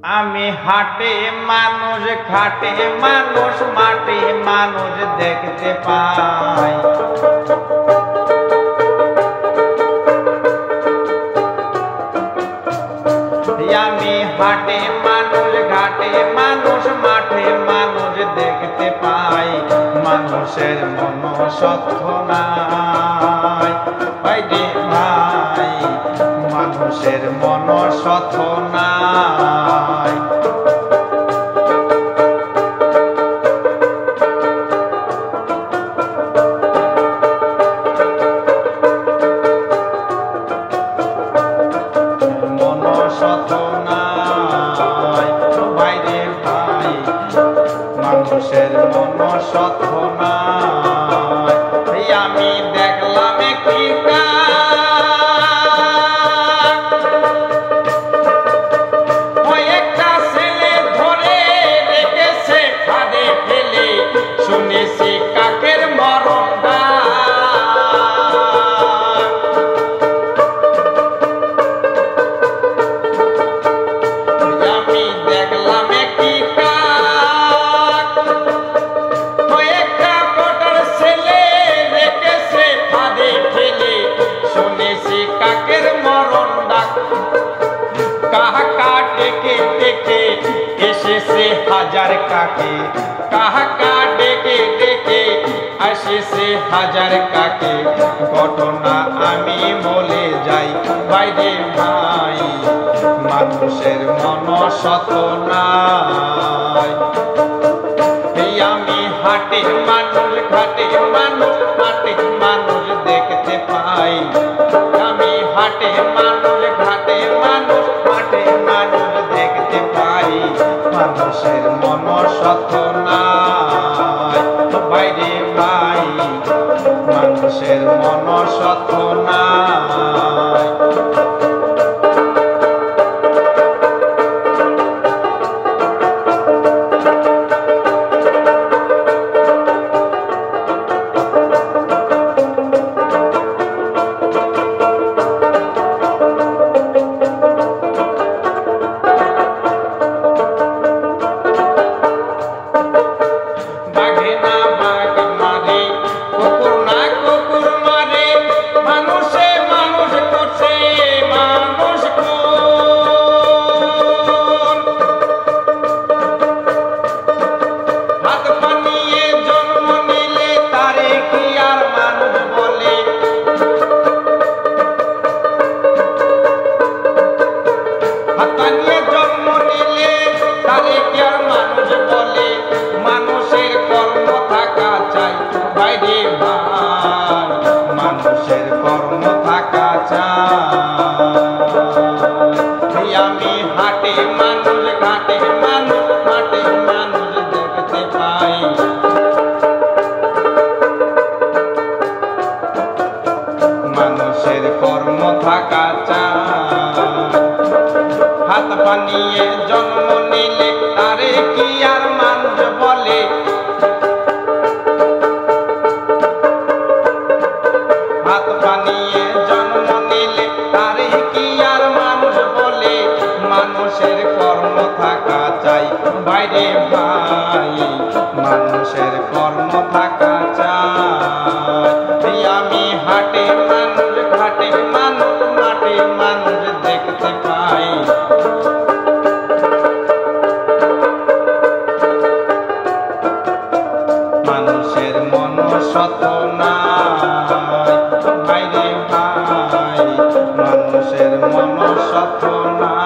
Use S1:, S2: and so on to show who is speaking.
S1: আমি হাটে মানুষ ঘাটে মানুষ মাঠে মানুষ দেখতে পাই। আমি হাটে মানুষ ঘাটে মানুষ মাঠে মানুষ দেখতে পাই। মানুষের মন সত্য নাই ভাই রে ভাই, মানুষের মন সত্য নাই। মন সত্য নাই ভাই রে ভাই, মানুষের মন সত্য নাই। আমি দেখলাম একটি একটা ছেলে ধরে রেখেছে ফাঁদে ফেলে, শুনেছি কাকের মরণ আমি দেখলাম একটি একটা বটার ছেলে রেখেছে ফাঁদে ফেলে, শুনেছি কাকের মরণ ডাক। কাহা ডেকে ডেকে এসেছে হাজার কাকে, কাহা ডেকে ডেকে এসেছে হাজার কাকে। ঘটনা আমি বলে যাই বাইরে ভাই, মানুষের মন সত্য নাই। আমি হাটে মানুষ ঘাটে মানুষ মাঠে মানুষ দেখতে পাই। আমি হাটে মানুষ ঘাটে মানুষ মাঠে মানুষ দেখতে পাই। মানুষের মন সত্য নাই বাইরে ভাই, মানুষের মন সত্য নাই। মানুষের কর্ম থাকা চাই বাইরে ভাই, মানুষের কর্ম থাকা চাই। আমি হাটে মানুষ ঘাটে মানুষ মাঠে মানুষ দেখতে পাই। মানুষের কর্ম থাকা চাই। হাত বানিয়ে জন্ম নিলে তারে কি আর মানুষ বলে, হাত বানিয়ে জন্ম নিলে তারে কি আর মানুষ বলে। মানুষের কর্ম থাকা চাই বাইরে ভাই, মানুষের কর্ম থাকা চাই। আমি হাটে মানুষ ঘাটে মানুষ মাঠে মানুষ দেখতে পাই। মানুষের মন সত্য নাই বাইরে ভাই, মানুষের মন সত্য নাই।